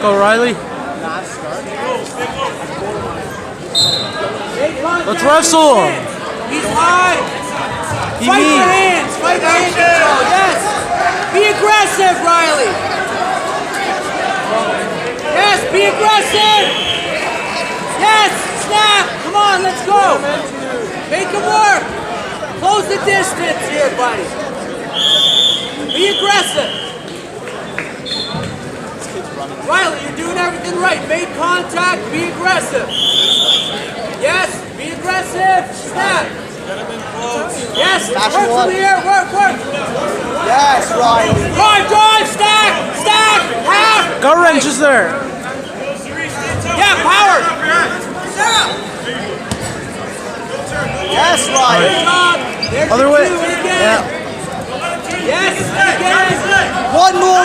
go, Riley. Let's wrestle him. He's high. He Fight needs. the hands. Fight the hand control. Yes. Be aggressive, Riley. Yes, be aggressive. Yes, snap. Come on, let's go. Make him work. Close the distance here, buddy. Be aggressive. Riley, you're doing everything right. Make contact. Be aggressive. Yes, be aggressive. Snap. Yes, work from here. Work. Yes, Riley. Drive, stack, half. Gut wrench is there. Yeah, power. Yes, Riley. Good job. There's Other your way. cue again. Yeah. Yes, again. One more